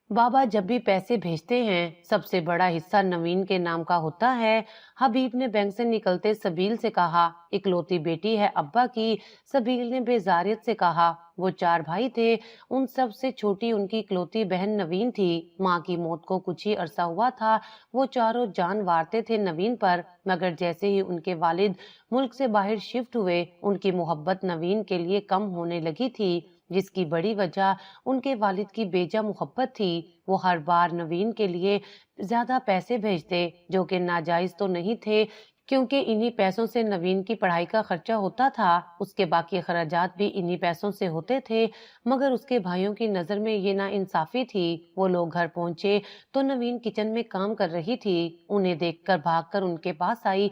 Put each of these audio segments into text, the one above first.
बाबा जब भी पैसे भेजते हैं सबसे बड़ा हिस्सा नवीन के नाम का होता है। हबीब ने बैंक से निकलते सबील से कहा। इकलौती बेटी है अब्बा की। सबील ने बेजारियत से कहा। वो चार भाई थे, उन सब से छोटी उनकी इकलौती बहन नवीन थी। माँ की मौत को कुछ ही अरसा हुआ था। वो चारों जान वारते थे नवीन पर, मगर जैसे ही उनके वालिद मुल्क से बाहर शिफ्ट हुए उनकी मोहब्बत नवीन के लिए कम होने लगी थी, जिसकी बड़ी वजह उनके वालिद की बेजा मोहब्बत थी। वो हर बार नवीन के लिए ज्यादा पैसे भेजते, जो कि नाजायज तो नहीं थे, क्योंकि इन्हीं पैसों से नवीन की पढ़ाई का खर्चा होता था। उसके बाकी अखराजात भी इन्हीं पैसों से होते थे। मगर उसके भाइयों की नजर में ये ना इंसाफी थी। वो लोग घर पहुंचे तो नवीन किचन में काम कर रही थी। उन्हें देखकर भागकर उनके पास आई।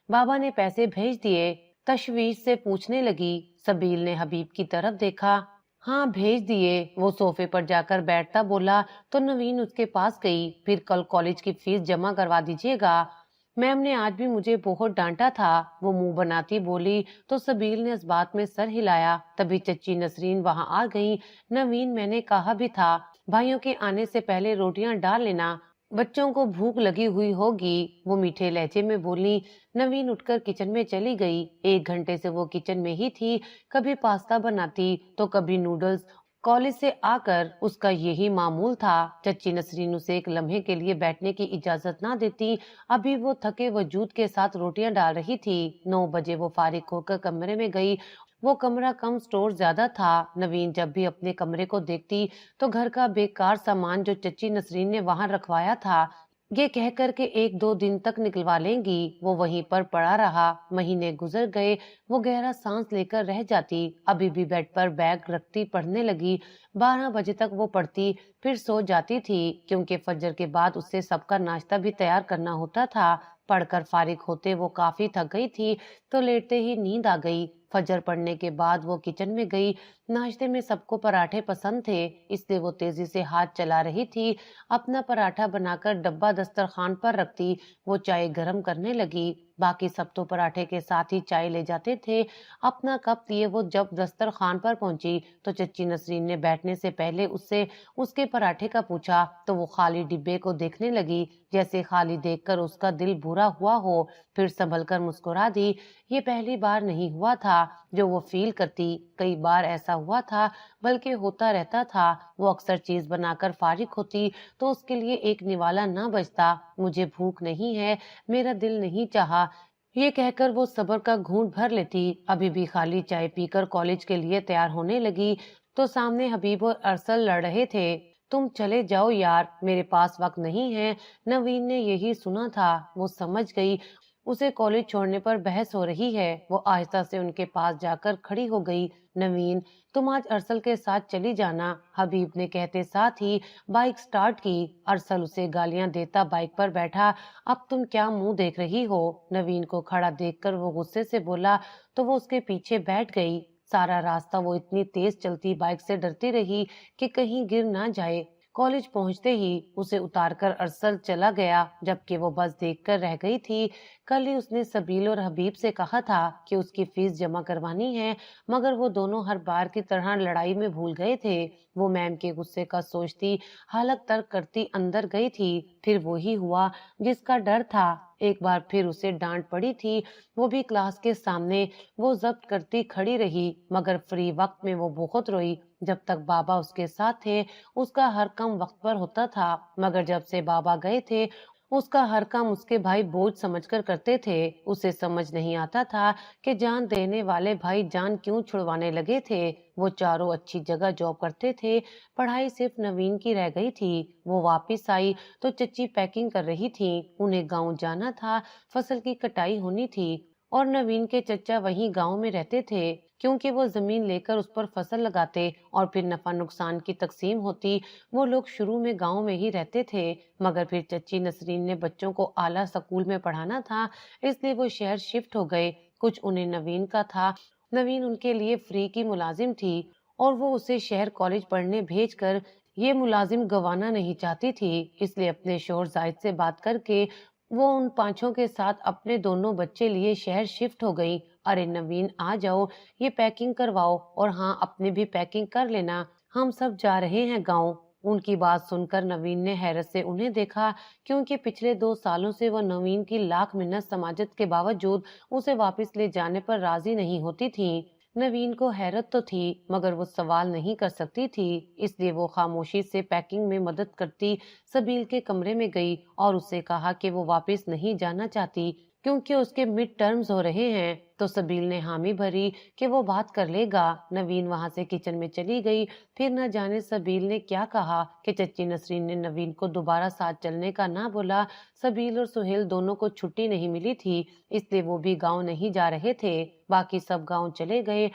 बाबा ने पैसे भेज दिए। तशवीश से पूछने लगी। सबील ने हबीब की तरफ देखा। हाँ भेज दिए, वो सोफे पर जाकर बैठता बोला। तो नवीन उसके पास गई। फिर कल कॉलेज की फीस जमा करवा दीजिएगा। मैम ने आज भी मुझे बहुत डांटा था, वो मुंह बनाती बोली। तो सबील ने इस बात में सर हिलाया। तभी चच्ची नसरीन वहां आ गई। नवीन, मैंने कहा भी था भाइयों के आने से पहले रोटियां डाल लेना, बच्चों को भूख लगी हुई होगी, वो मीठे लहजे में बोली। नवीन उठकर किचन में चली गई। 1 घंटे से वो किचन में ही थी। कभी पास्ता बनाती तो कभी नूडल्स। कॉलेज से आकर उसका यही मामूल था। चच्ची नसरीन उसे एक लम्हे के लिए बैठने की इजाजत ना देती। अभी वो थके वजूद के साथ रोटियां डाल रही थी। 9 बजे वो फारिग होकर कमरे में गई। वो कमरा कम स्टोर ज्यादा था। नवीन जब भी अपने कमरे को देखती तो घर का बेकार सामान जो चच्ची नसरीन ने वहां रखवाया था, ये कह कर के 1-2 दिन तक निकलवा लेंगी, वो वहीं पर पड़ा रहा। महीने गुजर गए। वो गहरा सांस लेकर रह जाती। अभी भी बेड पर बैग रखती पढ़ने लगी। 12 बजे तक वो पढ़ती, फिर सो जाती थी, क्योंकि फजर के बाद उससे सबका नाश्ता भी तैयार करना होता था। पढ़कर फारिग होते वो काफी थक गई थी, तो लेटते ही नींद आ गई। फजर पढ़ने के बाद वो किचन में गई। नाश्ते में सबको पराठे पसंद थे, इसलिए वो तेजी से हाथ चला रही थी। अपना पराठा बनाकर डब्बा दस्तरखान पर रखती। वो चाय गर्म करने लगी। बाकी सब तो पराठे के साथ ही चाय ले जाते थे। अपना कप लिए वो जब दस्तरखान पर पहुंची तो चच्ची नसरीन ने बैठने से पहले उससे उसके पराठे का पूछा, तो वो खाली डिब्बे को देखने लगी, जैसे खाली देखकर उसका दिल बुरा हुआ हो। फिर संभल कर मुस्कुरा दी। ये पहली बार नहीं हुआ था जो वो फील करती, कई बार ऐसा हुआ था, बल्कि होता रहता था। वो अक्सर चीज बनाकर फारिग होती तो उसके लिए एक निवाला ना बचता। मुझे भूख नहीं है, मेरा दिल नहीं चाहा, ये कहकर वो सब्र का घूंट भर लेती। अभी भी खाली चाय पीकर कॉलेज के लिए तैयार होने लगी तो सामने हबीब और अरसल लड़ रहे थे। तुम चले जाओ यार, मेरे पास वक्त नहीं है। नवीन ने यही सुना था। वो समझ गई उसे कॉलेज छोड़ने पर बहस हो रही है। वो आहिस्ता से उनके पास जाकर खड़ी हो गई। नवीन, तुम आज अरसल के साथ चली जाना, हबीब ने कहते साथ ही बाइक स्टार्ट की। अरसल उसे गालियां देता बाइक पर बैठा। अब तुम क्या मुंह देख रही हो? नवीन को खड़ा देखकर वो गुस्से से बोला, तो वो उसके पीछे बैठ गई। सारा रास्ता वो इतनी तेज चलती बाइक से डरती रही कि कहीं गिर ना जाए। कॉलेज पहुंचते ही उसे उतारकर अरसल चला गया, जबकि वो बस देखकर रह गई थी। कल ही उसने सबील और हबीब से कहा था कि उसकी फीस जमा करवानी है, मगर वो दोनों हर बार की तरह लड़ाई में भूल गए थे। वो मैम के गुस्से का सोचती, हालत तर्क करती अंदर गई थी। फिर वही हुआ जिसका डर था। एक बार फिर उसे डांट पड़ी थी, वो भी क्लास के सामने। वो जब्त करती खड़ी रही, मगर फ्री वक्त में वो बहुत रोई। जब तक बाबा उसके साथ थे उसका हर काम वक्त पर होता था, मगर जब से बाबा गए थे उसका हर काम उसके भाई बोझ समझकर करते थे। उसे समझ नहीं आता था कि जान देने वाले भाई जान क्यों छुड़वाने लगे थे। वो चारों अच्छी जगह जॉब करते थे, पढ़ाई सिर्फ नवीन की रह गई थी। वो वापस आई तो चच्ची पैकिंग कर रही थी। उन्हें गांव जाना था, फसल की कटाई होनी थी, और नवीन के चचा वहीं गांव में रहते थे, क्योंकि वो जमीन लेकर उस पर फसल लगाते और फिर नफा नुकसान की तकसीम होती। वो लोग शुरू में गांव में ही रहते थे, मगर फिर चच्ची नसरीन ने बच्चों को आला स्कूल में पढ़ाना था, इसलिए वो शहर शिफ्ट हो गए। कुछ उन्हें नवीन का था। नवीन उनके लिए फ्री की मुलाजिम थी, और वो उसे शहर कॉलेज पढ़ने भेजकर ये मुलाजिम गंवाना नहीं चाहती थी। इसलिए अपने शोहर जाहिद से बात करके वो उन पांचों के साथ अपने दोनों बच्चे लिए शहर शिफ्ट हो गई। अरे नवीन, आ जाओ, ये पैकिंग करवाओ, और हाँ, अपने भी पैकिंग कर लेना, हम सब जा रहे हैं गाँव। उनकी बात सुनकर नवीन ने हैरत से उन्हें देखा, क्योंकि पिछले 2 सालों से वह नवीन की लाख मिन्नत समाजत के बावजूद उसे वापस ले जाने पर राजी नहीं होती थी। नवीन को हैरत तो थी, मगर वो सवाल नहीं कर सकती थी, इसलिए वो खामोशी से पैकिंग में मदद करती सबील के कमरे में गई और उससे कहा कि वो वापस नहीं जाना चाहती, क्योंकि उसके मिड टर्म्स हो रहे हैं। तो सबील ने हामी भरी कि वो बात कर लेगा। नवीन वहां से किचन में चली गई। फिर न जाने सबील ने क्या कहा कि चच्ची नसरीन ने नवीन को दोबारा साथ चलने का ना बोला। सबील और सुहेल दोनों को छुट्टी नहीं मिली थी, इसलिए वो भी गांव नहीं जा रहे थे। बाकी सब गांव चले गए।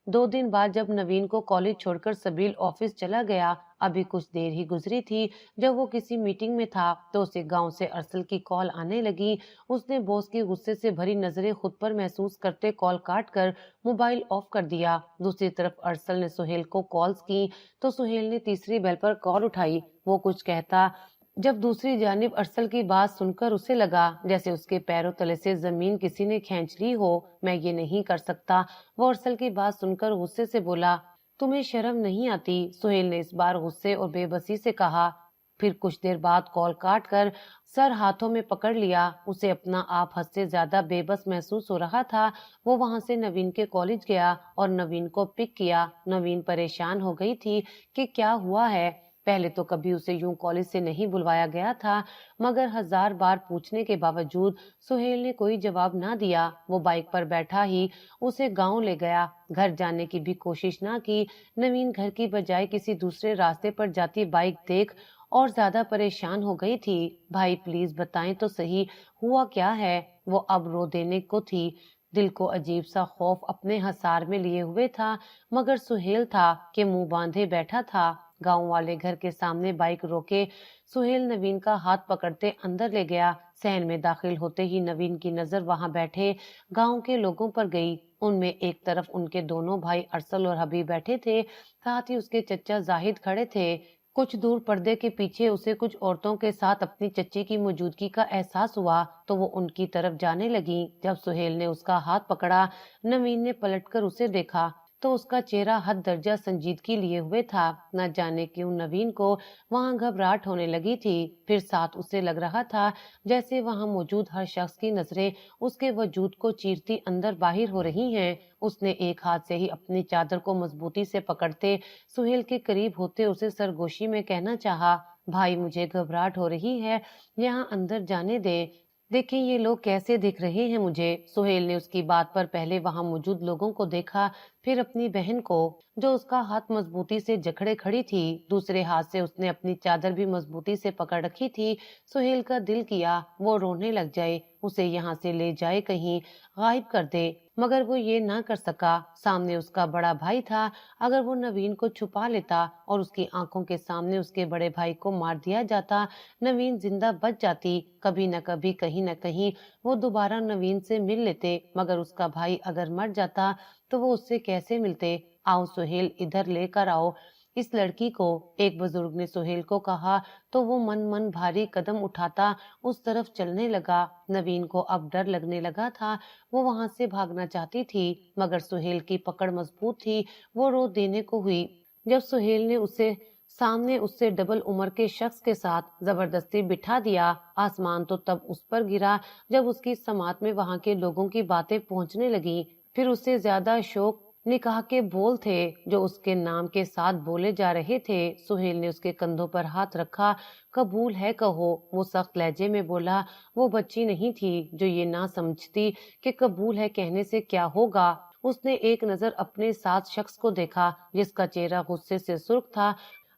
2 दिन बाद जब नवीन को कॉलेज छोड़कर सबील ऑफिस चला गया, अभी कुछ देर ही गुजरी थी जब वो किसी मीटिंग में था, तो उसे गांव से अरसल की कॉल आने लगी। उसने बॉस की गुस्से से भरी नजरें खुद पर महसूस करते कॉल काट कर मोबाइल ऑफ कर दिया। दूसरी तरफ अरसल ने सुहेल को कॉल्स की, तो सुहेल ने तीसरी बेल पर कॉल उठाई। वो कुछ कहता, जब दूसरी जानिब अरसल की बात सुनकर उसे लगा जैसे उसके पैरों तले से जमीन किसी ने खींच ली हो। मैं ये नहीं कर सकता, वो अरसल की बात सुनकर गुस्से से बोला। तुम्हें शर्म नहीं आती? सुहेल ने इस बार गुस्से और बेबसी से कहा। फिर कुछ देर बाद कॉल काट कर सर हाथों में पकड़ लिया। उसे अपना आप हद से ज्यादा बेबस महसूस हो रहा था। वो वहां से नवीन के कॉलेज गया और नवीन को पिक किया। नवीन परेशान हो गई थी कि क्या हुआ है। पहले तो कभी उसे यूं कॉलेज से नहीं बुलवाया गया था, मगर 1000 बार पूछने के बावजूद सुहेल ने कोई जवाब ना दिया। वो बाइक पर बैठा ही उसे गांव ले गया। घर जाने की भी कोशिश ना की। नवीन घर की बजाय किसी दूसरे रास्ते पर जाती बाइक देख और ज्यादा परेशान हो गई थी। भाई प्लीज बताएं तो सही, हुआ क्या है? वो अब रो देने को थी। दिल को अजीब सा खौफ अपने हसार में लिए हुए था, मगर सुहेल था कि मुंह बांधे बैठा था। गांव वाले घर के सामने बाइक रोके सुहेल नवीन का हाथ पकड़ते अंदर ले गया। सहन में दाखिल होते ही नवीन की नजर वहां बैठे गांव के लोगों पर गई। उनमें एक तरफ उनके दोनों भाई अरसल और हबीब बैठे थे, साथ ही उसके चचा जाहिद खड़े थे। कुछ दूर पर्दे के पीछे उसे कुछ औरतों के साथ अपनी चच्ची की मौजूदगी का एहसास हुआ, तो वो उनकी तरफ जाने लगी। जब सुहेल ने उसका हाथ पकड़ा, नवीन ने पलटकर उसे देखा तो उसका चेहरा हद दर्जा संजीदगी लिए हुए था। न जाने क्यों नवीन को वहां घबराहट होने लगी थी। फिर साथ उसे लग रहा था जैसे वहां मौजूद हर शख्स की नजरें उसके वजूद को चीरती अंदर बाहर हो रही हैं। उसने एक हाथ से ही अपनी चादर को मजबूती से पकड़ते सुहेल के करीब होते उसे सरगोशी में कहना चाहा, भाई मुझे घबराहट हो रही है, यहाँ अंदर जाने दे। देखिए ये लोग कैसे दिख रहे हैं मुझे। सुहेल ने उसकी बात पर पहले वहां मौजूद लोगों को देखा, फिर अपनी बहन को, जो उसका हाथ मजबूती से जकड़े खड़ी थी। दूसरे हाथ से उसने अपनी चादर भी मजबूती से पकड़ रखी थी। सुहेल का दिल किया वो रोने लग जाए, उसे यहाँ से ले जाए, कहीं गायब कर दे, मगर वो ये ना कर सका। सामने उसका बड़ा भाई था। अगर वो नवीन को छुपा लेता और उसकी आंखों के सामने उसके बड़े भाई को मार दिया जाता, नवीन जिंदा बच जाती। कभी न कभी कहीं न कहीं वो दोबारा नवीन से मिल लेते, मगर उसका भाई अगर मर जाता तो वो उससे कैसे मिलते। आओ सुहेल, इधर लेकर आओ इस लड़की को, एक बुजुर्ग ने सुहेल को कहा, तो वो मन मन भारी कदम उठाता उस तरफ चलने लगा। नवीन को अब डर लगने लगा था। वो वहां से भागना चाहती थी, मगर सुहेल की पकड़ मजबूत थी। वो रो देने को हुई जब सुहेल ने उसे सामने उससे डबल उम्र के शख्स के साथ जबरदस्ती बिठा दिया। आसमान तो तब उस पर गिरा जब उसकी समात में वहां के लोगों की बातें पहुंचने लगी। फिर उससे ज्यादा शौक निकाह के बोल थे जो उसके नाम के साथ बोले जा रहे थे। सुहेल ने उसके कंधों पर हाथ रखा। कबूल है कहो, वो सख्त लहजे में बोला। वो बच्ची नहीं थी जो ये ना समझती कि कबूल है कहने से क्या होगा। उसने एक नजर अपने साथ शख्स को देखा जिसका चेहरा गुस्से से सुर्ख था।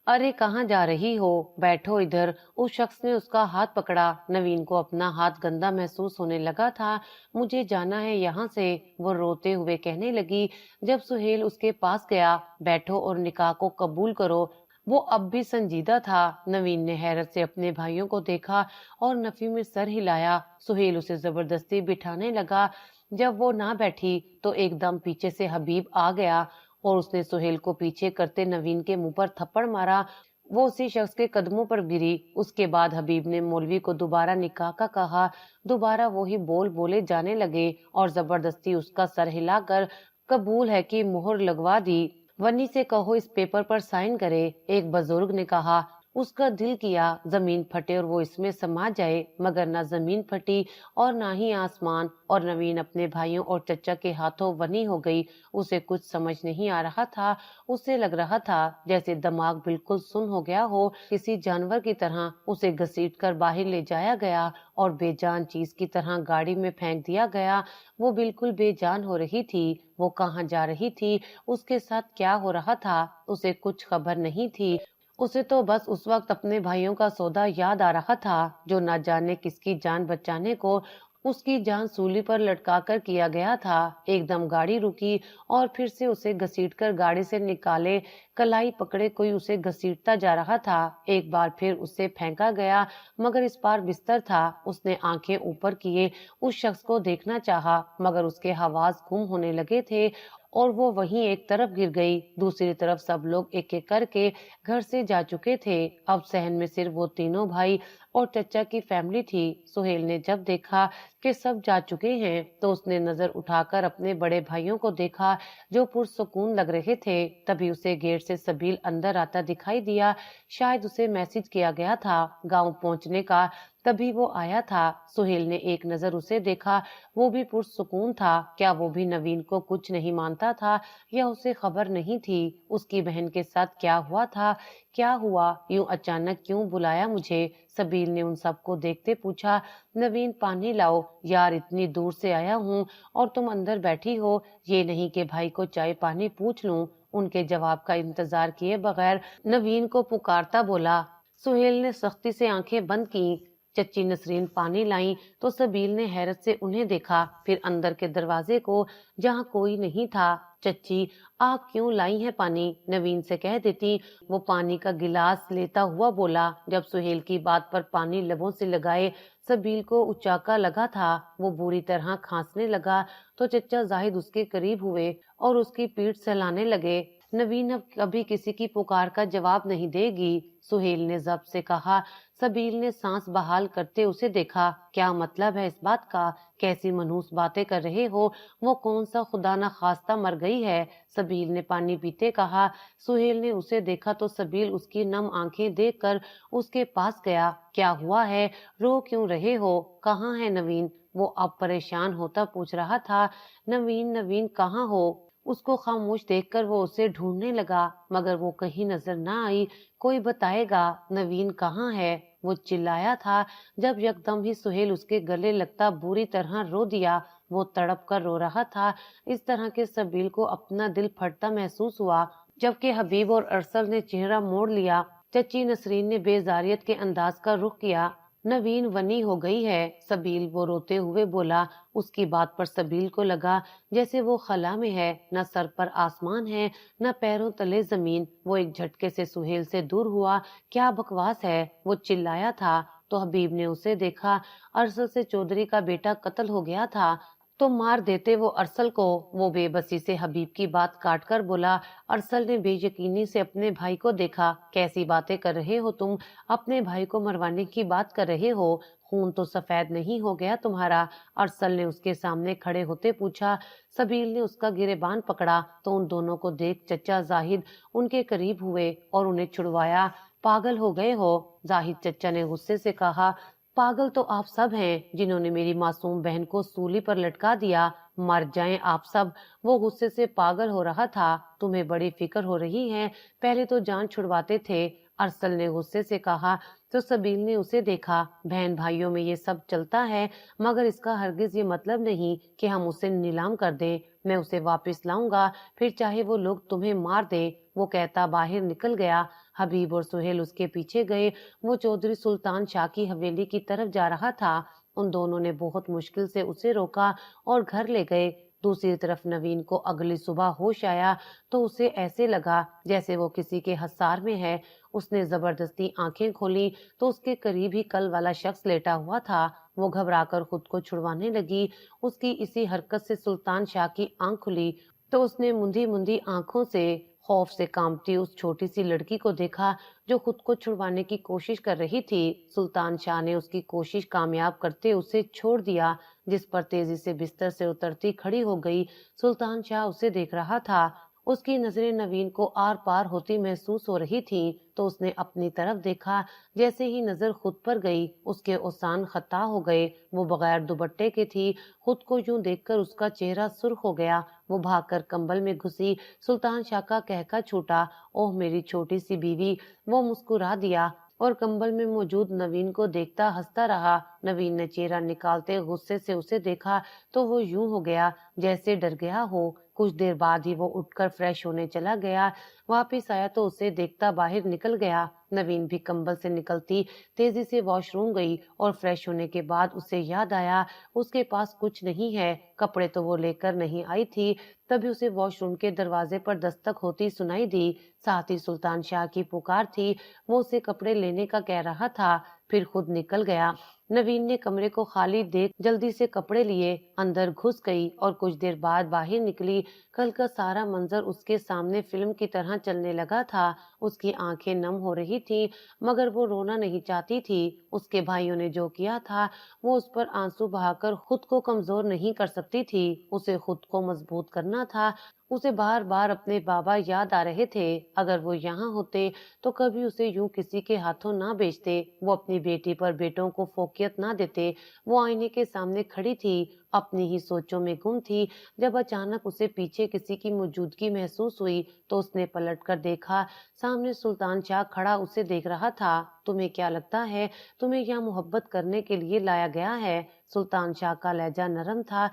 अरे कहाँ जा रही हो, बैठो इधर। उस शख्स ने उसका हाथ पकड़ा। नवीन को अपना हाथ गंदा महसूस होने लगा था। मुझे जाना है यहाँ से, वो रोते हुए कहने लगी। जब सुहेल उसके पास गया, बैठो और निकाह को कबूल करो, वो अब भी संजीदा था। नवीन ने हैरत से अपने भाइयों को देखा और नफी में सर हिलाया। सुहेल उसे जबरदस्ती बिठाने लगा। जब वो ना बैठी तो एकदम पीछे से हबीब आ गया और उसने सुहेल को पीछे करते नवीन के मुंह पर थप्पड़ मारा। वो उसी शख्स के कदमों पर गिरी। उसके बाद हबीब ने मौलवी को दोबारा निकाह का कहा। दोबारा वही बोल बोले जाने लगे और जबरदस्ती उसका सर हिलाकर कबूल है की मुहर लगवा दी। वन्नी से कहो इस पेपर पर साइन करे, एक बुजुर्ग ने कहा। اس کا دل کیا زمین پھٹے اور وہ اس میں سما جائے، مگر نہ زمین پھٹی اور نہ ہی آسمان، اور نوین اپنے بھائیوں اور چچا کے ہاتھوں ونی ہو گئی۔ اسے کچھ سمجھ نہیں آ رہا تھا، اسے لگ رہا تھا جیسے دماغ بالکل سن ہو گیا ہو، کسی جانور کی طرح اسے گھسیٹ کر باہر لے جایا گیا اور بے جان چیز کی طرح گاڑی میں پھینک دیا گیا۔ وہ بالکل بے جان ہو رہی تھی، وہ کہاں جا رہی تھی، اس کے ساتھ کیا ہو رہا تھا، اسے کچھ خبر نہیں تھی۔ اسے تو بس اس وقت اپنے بھائیوں کا سودا یاد آ رہا تھا جو نہ جانے کس کی جان بچانے کو اس کی جان سولی پر لٹکا کر کیا گیا تھا۔ ایک دم گاڑی رکی اور پھر سے اسے گھسیٹ کر گاڑی سے نکالے کلائی پکڑے کوئی اسے گھسیٹتا جا رہا تھا۔ ایک بار پھر اسے پھینکا گیا، مگر اس بار بستر تھا۔ اس نے آنکھیں اوپر کیے، اس شخص کو دیکھنا چاہا، مگر اس کے حواس گم ہونے لگے تھے اور وہ وہیں ایک طرف گر گئی۔ دوسری طرف سب لوگ ایک ایک کر کے گھر سے جا چکے تھے۔ اب صحن میں صرف وہ تینوں بھائی اور چچا کی فیملی تھی۔ سہیل نے جب دیکھا کہ سب جا چکے ہیں تو اس نے نظر اٹھا کر اپنے بڑے بھائیوں کو دیکھا جو پرسکون لگ رہے تھے۔ تبھی اسے گیٹ سے سبیل اندر آتا دکھائی دیا، شاید اسے میسج کیا گیا تھا گاؤں پہنچنے کا، تبھی وہ آیا تھا۔ سہیل نے ایک نظر اسے دیکھا، وہ بھی پرسکون تھا۔ کیا وہ بھی نوین کو کچھ نہیں مانتا تھا یا اسے خبر نہیں تھی اس کی بہن کے ساتھ کیا ہوا تھا؟ کیا ہوا؟ یوں اچانک کیوں بلایا مجھے؟ سبیل نے ان سب کو دیکھتے پوچھا۔ نوین پانی لاؤ یار، اتنی دور سے آیا ہوں اور تم اندر بیٹھی ہو، یہ نہیں کہ بھائی کو چائے پانی پوچھ لوں؟ ان کے جواب کا انتظار کیے بغیر نوین کو پکارتا بولا۔ سہیل نے سختی سے آنکھیں بند کی۔ چچی نسرین پانی لائیں تو سبیل نے حیرت سے انہیں دیکھا، پھر اندر کے دروازے کو جہاں کوئی نہیں تھا۔ چچی آپ کیوں لائی ہیں پانی؟ نوین سے کہہ دیتی۔ وہ پانی کا گلاس لیتا ہوا بولا۔ جب سہیل کی بات پر پانی لبوں سے لگائے سبیل کو اچاکا لگا تھا، وہ بری طرح کھانسنے لگا تو چچا زاہد اس کے قریب ہوئے اور اس کی پیٹھ سہلانے لگے۔ نوین اب کبھی کسی کی پکار کا جواب نہیں دے گی، سہیل نے ضبط سے کہا۔ سبیل نے سانس بحال کرتے اسے دیکھا۔ کیا مطلب ہے اس بات کا؟ کیسی منحوس باتیں کر رہے ہو؟ وہ کون سا خدا نہ خواستہ مر گئی ہے؟ سبیل نے پانی پیتے کہا۔ سہیل نے اسے دیکھا تو سبیل اس کی نم آنکھیں دیکھ کر اس کے پاس گیا۔ کیا ہوا ہے؟ رو کیوں رہے ہو؟ کہاں ہے نوین؟ وہ اب پریشان ہوتا پوچھ رہا تھا۔ نوین نوین کہاں ہو؟ اس کو خاموش دیکھ کر وہ اسے ڈھونڈنے لگا، مگر وہ کہیں نظر نہ آئی۔ کوئی بتائے گا نوین کہاں ہے؟ وہ چلایا تھا جب یکدم ہی سہیل اس کے گلے لگتا بری طرح رو دیا۔ وہ تڑپ کر رو رہا تھا، اس طرح کہ سبیل کو اپنا دل پھٹتا محسوس ہوا۔ جبکہ حبیب اور ارسل نے چہرہ موڑ لیا، چچی نسرین نے بیزاریت کے انداز کا رخ کیا۔ نوین ونی ہو گئی ہے سبیل، وہ روتے ہوئے بولا۔ اس کی بات پر سبیل کو لگا جیسے وہ خلا میں ہے، نہ سر پر آسمان ہے نہ پیروں تلے زمین۔ وہ ایک جھٹکے سے سہیل سے دور ہوا۔ کیا بکواس ہے؟ وہ چلایا تھا تو حبیب نے اسے دیکھا۔ ارسل سے چودھری کا بیٹا قتل ہو گیا تھا تو مار دیتے وہ ارسل کو۔ وہ بے بسی سے حبیب کی بات کاٹ کر بولا۔ ارسل نے بے یقینی سے اپنے بھائی کو دیکھا۔ کیسی باتیں کر رہے ہو تم؟ اپنے بھائی کو مروانے کی بات کر رہے ہو؟ خون تو سفید نہیں ہو گیا تمہارا؟ ارسل نے اس کے سامنے کھڑے ہوتے پوچھا۔ سبیل نے اس کا گریبان پکڑا تو ان دونوں کو دیکھ چچا زاہد ان کے قریب ہوئے اور انہیں چھڑوایا۔ پاگل ہو گئے ہو؟ زاہد چچا نے غصے سے کہا۔ پاگل تو آپ سب ہیں جنہوں نے میری معصوم بہن کو سولی پر لٹکا دیا، مر جائیں آپ سب۔ وہ غصے سے پاگل ہو رہا تھا۔ تمہیں بڑی فکر ہو رہی ہے، پہلے تو جان چھڑواتے تھے، ارسل نے غصے سے کہا۔ تو سبیل نے اسے دیکھا۔ بہن بھائیوں میں یہ سب چلتا ہے، مگر اس کا ہرگز یہ مطلب نہیں کہ ہم اسے نیلام کر دیں۔ میں اسے واپس لاؤں گا، پھر چاہے وہ لوگ تمہیں مار دیں۔ وہ کہتا باہر نکل گیا۔ حبیب اور سہیل اس کے پیچھے گئے۔ وہ چودھری سلطان شاہ کی حویلی کی طرف جا رہا تھا۔ ان دونوں نے بہت مشکل سے اسے روکا اور گھر لے گئے۔ دوسری طرف نوین کو اگلی صبح ہوش آیا تو اسے ایسے لگا جیسے وہ کسی کے حصار میں ہے۔ اس نے زبردستی آنکھیں کھولی تو اس کے قریب ہی کل والا شخص لیٹا ہوا تھا۔ وہ گھبرا کر خود کو چھڑوانے لگی۔ اس کی اسی حرکت سے سلطان شاہ کی آنکھ کھلی تو اس نے مندی مندی آنکھوں سے خوف سے کانپتی اس چھوٹی سی لڑکی کو دیکھا جو خود کو چھڑوانے کی کوشش کر رہی تھی۔ سلطان شاہ نے اس کی کوشش کامیاب کرتے اسے چھوڑ دیا، جس پر تیزی سے بستر سے اترتی کھڑی ہو گئی۔ سلطان شاہ اسے دیکھ رہا تھا۔ اس کی نظریں نوین کو آر پار ہوتی محسوس ہو رہی تھیں تو اس نے اپنی طرف دیکھا۔ جیسے ہی نظر خود پر گئی اس کے اوسان خطا ہو گئے۔ وہ بغیر دوپٹے کے تھی۔ خود کو یوں دیکھ کر اس کا چہرہ سرخ ہو گیا۔ وہ بھاگ کر کمبل میں گھسی۔ سلطان شاہ کا کہکا چھوٹا، اوہ میری چھوٹی سی بیوی۔ وہ مسکرا دیا اور کمبل میں موجود نوین کو دیکھتا ہنستا رہا۔ نوین نے چہرہ نکالتے غصے سے اسے دیکھا تو وہ یوں ہو گیا جیسے ڈر گیا ہو۔ کچھ دیر بعد ہی وہ اٹھ کر فریش ہونے چلا گیا۔ واپس آیا تو اسے دیکھتا باہر نکل گیا۔ نوین بھی کمبل سے نکلتی تیزی سے واش روم گئی اور فریش ہونے کے بعد اسے یاد آیا اس کے پاس کچھ نہیں ہے۔ کپڑے تو وہ لے کر نہیں آئی تھی۔ تبھی اسے واش روم کے دروازے پر دستک ہوتی سنائی دی۔ ساتھ ہی سلطان شاہ کی پکار تھی۔ وہ اسے کپڑے لینے کا کہہ رہا تھا، پھر خود نکل گیا۔ نوین نے کمرے کو خالی دیکھ جلدی سے کپڑے لیے، اندر گھس گئی اور کچھ دیر بعد باہر نکلی۔ کل کا سارا منظر اس کے سامنے فلم کی طرح چلنے لگا تھا۔ اس کی آنکھیں نم ہو رہی تھیں مگر وہ رونا نہیں چاہتی تھی۔ اس کے بھائیوں نے جو کیا تھا وہ اس پر آنسو بہا کر خود کو کمزور نہیں کر سکتی تھی۔ اسے خود کو مضبوط کرنا تھا۔ اسے بار بار اپنے بابا یاد آ رہے تھے۔ اگر وہ یہاں ہوتے تو کبھی اسے یوں کسی کے ہاتھوں نہ بیچتے۔ وہ اپنی بیٹی پر بیٹوں کو فوقیت نہ دیتے۔ وہ آئینے کے سامنے کھڑی تھی، اپنی ہی سوچوں میں گم تھی، جب اچانک اسے پیچھے کسی کی موجودگی محسوس ہوئی تو اس نے پلٹ کر دیکھا۔ سامنے سلطان شاہ کھڑا اسے دیکھ رہا تھا۔ تمہیں کیا لگتا ہے تمہیں یہاں محبت کرنے کے لیے لایا گیا ہے؟ سلطان شاہ کا لہجہ نرم تھا۔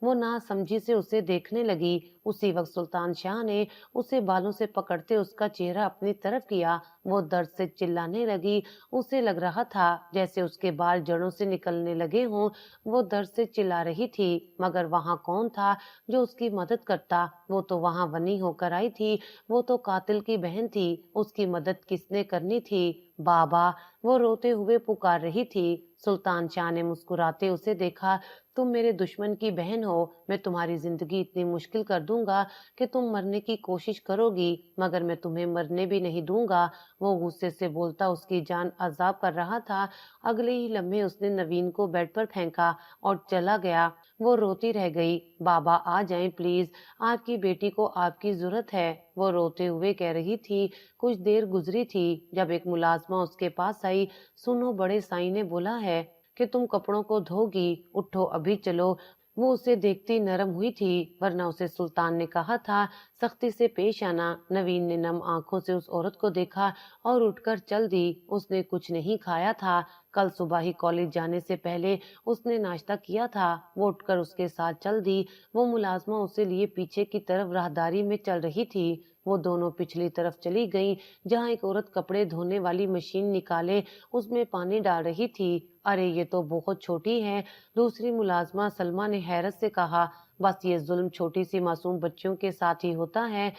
وہ ناسمجھی سے اسے دیکھنے لگی۔ اسی وقت سلطان شاہ نے اسے بالوں سے پکڑتے اس کا چہرہ اپنی طرف کیا۔ وہ درد سے چلانے لگی۔ اسے لگ رہا تھا جیسے اس کے بال جڑوں سے نکلنے لگے ہوں۔ وہ درد سے چلا رہی تھی مگر وہاں کون تھا جو اس کی مدد کرتا؟ وہ تو وہاں ونی ہو کر آئی تھی۔ وہ تو قاتل کی بہن تھی۔ اس کی مدد کس نے کرنی تھی؟ بابا! وہ روتے ہوئے پکار رہی تھی۔ سلطان شاہ نے مسکراتے اسے دیکھا۔ تم میرے دشمن کی بہن ہو، میں تمہاری زندگی اتنی مشکل کر دوں گا کہ تم مرنے کی کوشش کرو گی مگر میں تمہیں مرنے بھی نہیں دوں گا۔ وہ غصے سے بولتا اس کی جان عذاب کر رہا تھا۔ اگلے ہی لمحے اس نے نوین کو بیڈ پر پھینکا اور چلا گیا۔ وہ روتی رہ گئی۔ بابا آ جائیں پلیز، آپ کی بیٹی کو آپ کی ضرورت ہے، وہ روتے ہوئے کہہ رہی تھی۔ کچھ دیر گزری تھی جب ایک ملازمہ اس کے پاس آئی۔ سنو، بڑے سائیں نے بولا ہے کہ تم کپڑوں کو دھو گی، اٹھو ابھی چلو۔ وہ اسے دیکھتی نرم ہوئی تھی ورنہ اسے سلطان نے کہا تھا سختی سے پیش آنا۔ نوین نے نم آنکھوں سے اس عورت کو دیکھا اور اٹھ کر چل دی۔ اس نے کچھ نہیں کھایا تھا۔ کل صبح ہی کالج جانے سے پہلے اس نے ناشتہ کیا تھا۔ وہ اٹھ کر اس کے ساتھ چل دی۔ وہ ملازمہ اسے لیے پیچھے کی طرف راہداری میں چل رہی تھی۔ وہ دونوں پچھلی طرف چلی گئیں جہاں ایک عورت کپڑے دھونے والی مشین نکالے اس میں پانی ڈال رہی تھی۔ ارے یہ تو بہت چھوٹی ہے، دوسری ملازمہ سلمہ نے حیرت سے کہا۔ بس یہ ظلم چھوٹی سی معصوم بچیوں کے ساتھ ہی ہوتا ہے،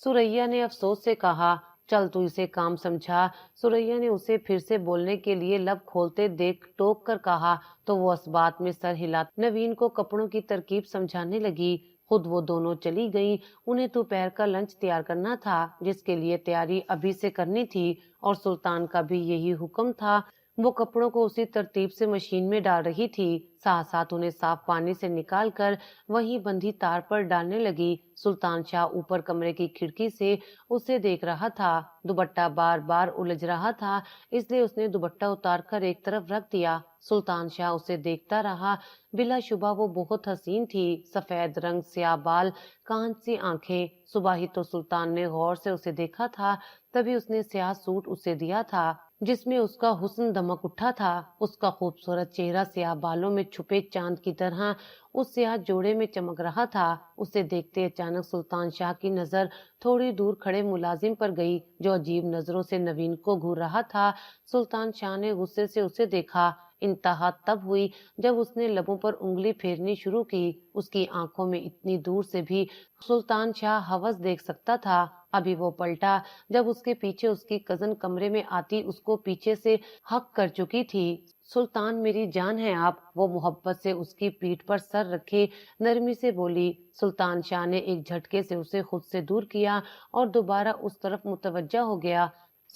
سوریا نے افسوس سے کہا۔ چل تو اسے کام سمجھا، سوریا نے اسے پھر سے بولنے کے لیے لب کھولتے دیکھ ٹوک کر کہا تو وہ اس بات میں سر ہلاتی نوین کو کپڑوں کی ترکیب سمجھانے لگی۔ خود وہ دونوں چلی گئیں۔ انہیں دوپہر کا لنچ تیار کرنا تھا جس کے لیے تیاری ابھی سے کرنی تھی اور سلطان کا بھی یہی حکم تھا۔ وہ کپڑوں کو اسی ترتیب سے مشین میں ڈال رہی تھی، ساتھ ساتھ انہیں صاف پانی سے نکال کر وہیں بندھی تار پر ڈالنے لگی۔ سلطان شاہ اوپر کمرے کی کھڑکی سے اسے دیکھ رہا تھا۔ دوپٹہ بار بار الجھ رہا تھا اس لیے اس نے دوپٹہ اتار کر ایک طرف رکھ دیا۔ سلطان شاہ اسے دیکھتا رہا۔ بلا شبہ وہ بہت حسین تھی، سفید رنگ، سیاہ بال، کانچ سی آنکھیں۔ صبح ہی تو سلطان نے غور سے اسے دیکھا تھا، تبھی اس نے سیاہ سوٹ اسے دیا تھا جس میں اس کا حسن دمک اٹھا تھا۔ اس کا خوبصورت چہرہ سیاہ بالوں میں چھپے چاند کی طرح اس سیاہ جوڑے میں چمک رہا تھا۔ اسے دیکھتے اچانک سلطان شاہ کی نظر تھوڑی دور کھڑے ملازم پر گئی جو عجیب نظروں سے نوین کو گھور رہا تھا۔ سلطان شاہ نے غصے سے اسے دیکھا۔ انتہا تب ہوئی جب اس نے لبوں پر انگلی پھیرنی شروع کی۔ اس کی آنکھوں میں اتنی دور سے بھی سلطان شاہ حوض دیکھ سکتا تھا۔ ابھی وہ پلٹا جب اس کے پیچھے اس کی کزن کمرے میں آتی اس کو پیچھے سے ہک کر چکی تھی۔ سلطان میری جان ہے آپ، وہ محبت سے اس کی پیٹھ پر سر رکھے نرمی سے بولی۔ سلطان شاہ نے ایک جھٹکے سے اسے خود سے دور کیا اور دوبارہ اس طرف متوجہ ہو گیا۔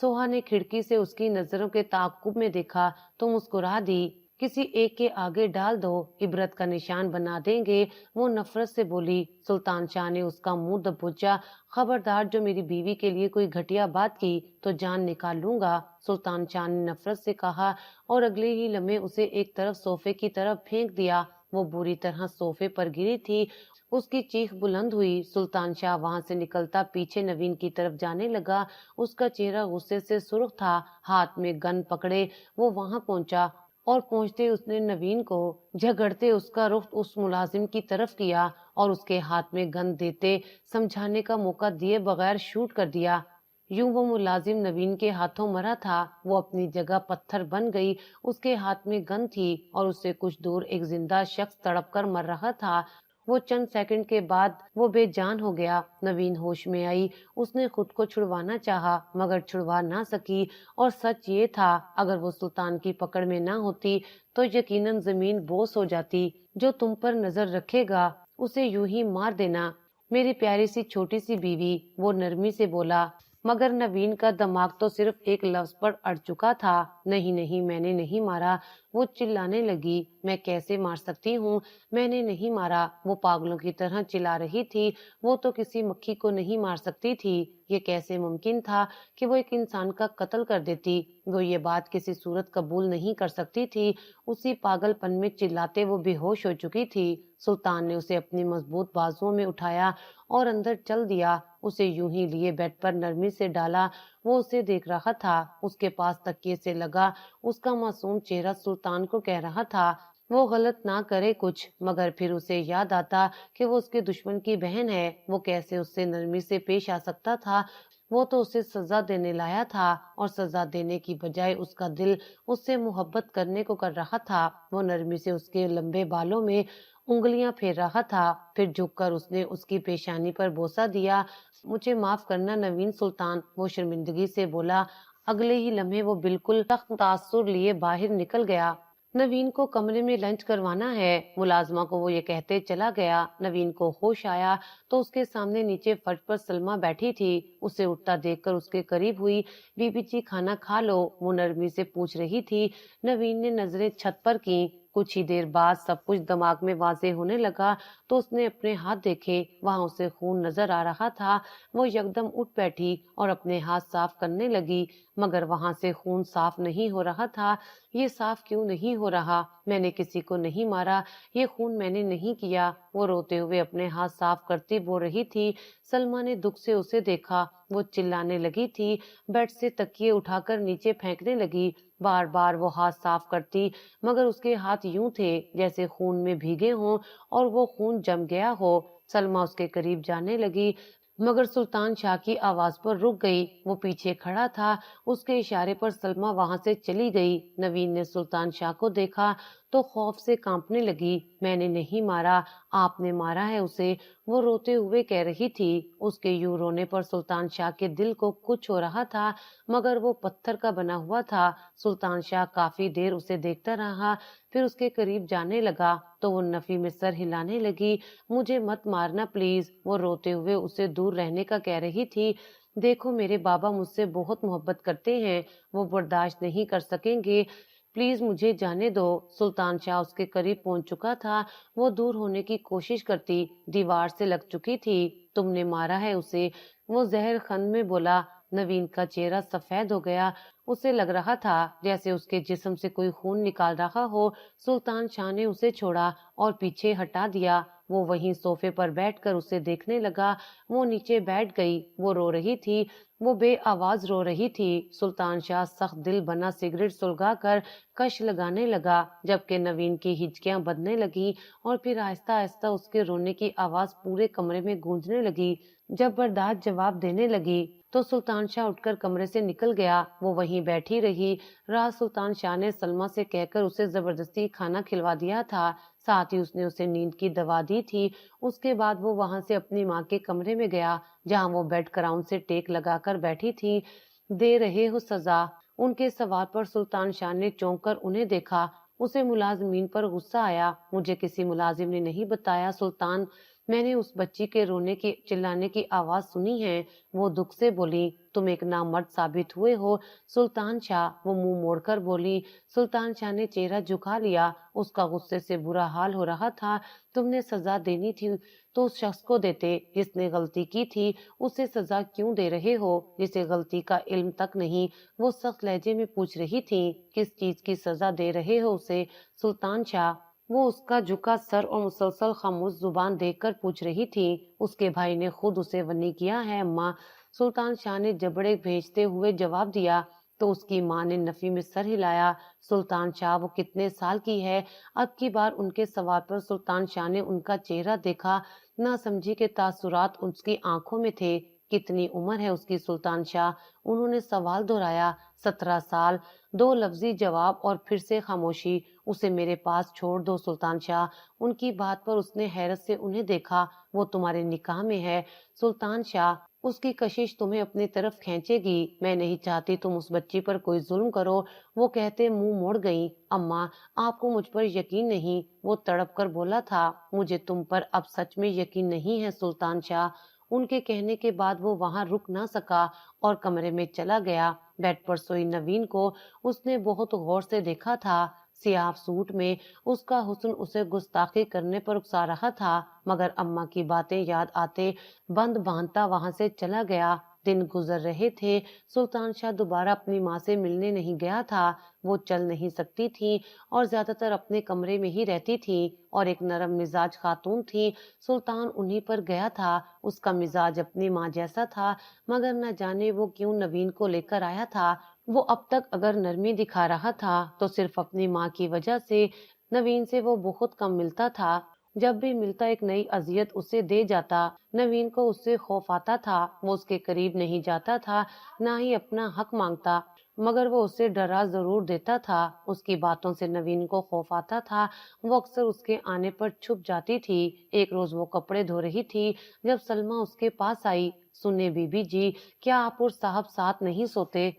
سوہا نے کھڑکی سے اس کی نظروں کے تعاقب میں دیکھا تو مسکرا دی۔ किसी एक के आगे डाल दो, इबरत का निशान बना देंगे। वो नफरत से बोली। सुल्तान शाह ने उसका मुंह दबोचा। खबरदार, जो मेरी बीवी के लिए कोई घटिया बात की तो जान निकाल लूंगा, सुल्तान शाह ने नफरत से कहा, और अगले ही लम्हे उसे एक तरफ सोफे की तरफ फेंक दिया। वो बुरी तरह सोफे पर गिरी थी। उसकी चीख बुलंद हुई। सुल्तान शाह वहां से निकलता पीछे नवीन की तरफ जाने लगा। उसका चेहरा गुस्से से सुर्ख था। हाथ में गन पकड़े वो वहां पहुंचा, और पहुंचते उसने नवीन को झगड़ते उसका रुख उस मुलाजिम की तरफ किया और उसके हाथ में गन देते समझाने का मौका दिए बगैर शूट कर दिया। यूं वो मुलाजिम नवीन के हाथों मरा था। वो अपनी जगह पत्थर बन गई। उसके हाथ में गन थी और उससे कुछ दूर एक जिंदा शख्स तड़प कर मर रहा था। वो चंद सेकंड के बाद वो बेजान हो गया। नवीन होश में आई। उसने खुद को छुड़वाना चाहा मगर छुड़वा ना सकी। और सच ये था, अगर वो सुल्तान की पकड़ में ना होती तो यकीनन जमीन बोस हो जाती। जो तुम पर नजर रखेगा उसे यूं ही मार देना, मेरी प्यारी सी छोटी सी बीवी, वो नरमी से बोला। मगर नवीन का दिमाग तो सिर्फ एक लफ्ज पर अड़ चुका था। नहीं नहीं, मैंने नहीं मारा। वो चिल्लाने लगी। मैं कैसे मार सकती हूँ, मैंने नहीं मारा। वो पागलों की तरह चिल्ला रही थी। वो तो किसी मक्खी को नहीं मार सकती थी। ये कैसे मुमकिन था कि वो एक इंसान का कत्ल कर देती। वो ये बात किसी सूरत कबूल नहीं कर सकती थी। उसी पागलपन में चिल्लाते वो बेहोश हो चुकी थी। सुल्तान ने उसे अपनी मजबूत बाजुओं में उठाया और अंदर चल दिया। उसे यूं ही लिए बेड पर नरमी से डाला। वो उसे देख रहा था। उसके पास तकिए से लगा उसका मासूम चेहरा सुल्तान को कह रहा था वो गलत ना करे कुछ। मगर फिर उसे याद आता कि वो उसके दुश्मन की बहन है। वो कैसे उससे नरमी से पेश आ सकता था। वो तो उसे सजा देने लाया था, और सजा देने की बजाय उसका दिल उससे मोहब्बत करने को कर रहा था। वो नरमी से उसके लंबे बालों में उंगलियां फेर रहा था। फिर झुककर उसने उसकी पेशानी पर बोसा दिया। मुझे माफ करना नवीन सुल्तान, वो शर्मिंदगी से बोला। अगले ही लम्हे वो बिल्कुल सख्त तासुर लिए बाहर निकल गया। नवीन को कमरे में लंच करवाना है, मुलाजमा को वो ये कहते चला गया। नवीन को होश आया तो उसके सामने नीचे फर्श पर सलमा बैठी थी। उसे उठता देखकर उसके करीब हुई। बीबी जी, खाना खा लो, वो नरमी से पूछ रही थी। नवीन ने नजरें छत पर की। कुछ ही देर बाद सब कुछ दिमाग में वाजे होने लगा तो उसने अपने हाथ देखे। वहां उसे खून नजर आ रहा था। वो यकदम उठ बैठी और अपने हाथ साफ करने लगी, मगर वहां से खून साफ नहीं हो रहा था। ये साफ क्यों नहीं हो रहा? मैंने किसी को नहीं मारा, ये खून मैंने नहीं किया। वो रोते हुए अपने हाथ साफ करती बोल रही थी। सलमा ने दुख से उसे देखा। वो चिल्लाने लगी थी। बेड से तकिए उठाकर नीचे फेंकने लगी। बार बार वो हाथ साफ करती, मगर उसके हाथ यूं थे जैसे खून में भीगे हों और वो खून जम गया हो। सलमा उसके करीब जाने लगी, मगर सुल्तान शाह की आवाज पर रुक गई। वो पीछे खड़ा था। उसके इशारे पर सलमा वहां से चली गई। नवीन ने सुल्तान शाह को देखा तो खौफ से कांपने लगी। मैंने नहीं मारा, आपने मारा है उसे, वो रोते हुए कह रही थी। उसके यूं रोने पर सुल्तान शाह के दिल को कुछ हो रहा था, मगर वो पत्थर का बना हुआ था। सुल्तान शाह काफी देर उसे देखता रहा, फिर उसके करीब जाने लगा तो वो नफी में सर हिलाने लगी। मुझे मत मारना प्लीज, वो रोते हुए उसे दूर रहने का कह रही थी। देखो, मेरे बाबा मुझसे बहुत मोहब्बत करते हैं, वो बर्दाश्त नहीं कर सकेंगे, प्लीज मुझे जाने दो। सुल्तान शाह उसके करीब पहुंच चुका था। वो दूर होने की कोशिश करती दीवार से लग चुकी थी। तुमने मारा है उसे, वो जहर खंद में बोला। नवीन का चेहरा सफेद हो गया। उसे लग रहा था जैसे उसके जिस्म से कोई खून निकाल रहा हो। सुल्तान शाह ने उसे छोड़ा और पीछे हटा दिया। वो वहीं सोफे पर बैठकर उसे देखने लगा। वो नीचे बैठ गई। वो रो रही थी। वो बेआवाज रो रही थी। सुल्तान शाह सख्त दिल बना सिगरेट सुलगाकर कश लगाने लगा, जबकि नवीन की हिचकियां बंधने लगी और फिर आहिस्ता आहिस्ता उसके रोने की आवाज पूरे कमरे में गूंजने लगी। जब बर्दाश्त जवाब देने लगी तो सुल्तान शाह उठकर कमरे से निकल गया। वो वहीं बैठी रही। रात सुल्तान शाह ने सलमा से कहकर उसे जबरदस्ती खाना खिलवा दिया था। साथ ही उसने उसे नींद की दवा दी थी। उसके बाद वो वहां से अपनी माँ के कमरे में गया, जहाँ वो बेड क्राउन से टेक लगाकर बैठी थी। दे रहे हो सजा, उनके सवाल पर सुल्तान शाह ने चौंक कर उन्हें देखा। उसे मुलाजमीन पर गुस्सा आया। मुझे किसी मुलाजिम ने नहीं बताया सुल्तान, میں نے اس بچی کے رونے کی چلانے کی آواز سنی ہے، وہ دکھ سے بولی۔ تم ایک نامرد ثابت ہوئے ہو سلطان شاہ، وہ منہ موڑ کر بولی۔ سلطان شاہ نے چہرہ جھکا لیا، اس کا غصے سے برا حال ہو رہا تھا۔ تم نے سزا دینی تھی تو اس شخص کو دیتے جس نے غلطی کی تھی، اسے سزا کیوں دے رہے ہو جسے غلطی کا علم تک نہیں؟ وہ سخت لہجے میں پوچھ رہی تھی۔ کس چیز کی سزا دے رہے ہو اسے سلطان شاہ؟ وہ اس کا جھکا سر اور مسلسل خاموش زبان دیکھ کر پوچھ رہی تھی۔ اس کے بھائی نے خود اسے ونی کیا ہے اماں، سلطان شاہ نے جبڑے بھیجتے ہوئے جواب دیا۔ تو اس کی ماں نے نفی میں سر ہلایا۔ سلطان شاہ وہ کتنے سال کی ہے؟ اب کی بار ان کے سوال پر سلطان شاہ نے ان کا چہرہ دیکھا، نہ سمجھی کے تاثرات اس کی آنکھوں میں تھے۔ کتنی عمر ہے اس کی سلطان شاہ؟ انہوں نے سوال دہرایا۔ 17 سال، دو لفظی جواب اور پھر سے خاموشی۔ اسے میرے پاس چھوڑ دو سلطان شاہ۔ ان کی بات پر اس نے حیرت سے انہیں دیکھا۔ وہ تمہارے نکاح میں ہے سلطان شاہ، اس کی کشش تمہیں اپنی طرف کھینچے گی۔ میں نہیں چاہتی تم اس بچی پر کوئی ظلم کرو۔ وہ کہتے منہ موڑ گئیں۔ اماں، آپ کو مجھ پر یقین نہیں؟ وہ تڑپ کر بولا تھا۔ مجھے تم پر اب سچ میں یقین نہیں ہے سلطان شاہ۔ ان کے کہنے کے بعد وہ وہاں رک نہ سکا اور کمرے میں چلا گیا۔ بیڈ پر سوئی نوین کو اس نے بہت غور سے دیکھا تھا۔ سیاہ سوٹ میں اس کا حسن اسے گستاخی کرنے پر اکسا رہا تھا، مگر اماں کی باتیں یاد آتے بند باندھتا وہاں سے چلا گیا۔ دن گزر رہے تھے۔ سلطان شاہ دوبارہ اپنی ماں سے ملنے نہیں گیا تھا۔ وہ چل نہیں سکتی تھی اور زیادہ تر اپنے کمرے میں ہی رہتی تھی، اور ایک نرم مزاج خاتون تھی۔ سلطان انہی پر گیا تھا۔ اس کا مزاج اپنی ماں جیسا تھا، مگر نہ جانے وہ کیوں نوین کو لے کر آیا تھا۔ وہ اب تک اگر نرمی دکھا رہا تھا تو صرف اپنی ماں کی وجہ سے۔ نوین سے وہ بہت کم ملتا تھا، جب بھی ملتا ایک نئی اذیت اسے دے جاتا۔ نوین کو اس سے خوف آتا تھا۔ وہ اس کے قریب نہیں جاتا تھا، نہ ہی اپنا حق مانگتا، مگر وہ اسے ڈرا ضرور دیتا تھا۔ اس کی باتوں سے نوین کو خوف آتا تھا۔ وہ اکثر اس کے آنے پر چھپ جاتی تھی۔ ایک روز وہ کپڑے دھو رہی تھی جب سلمیٰ اس کے پاس آئی۔ سنیں بی بی جی، کیا آپ اور صاحب ساتھ نہیں سوتے؟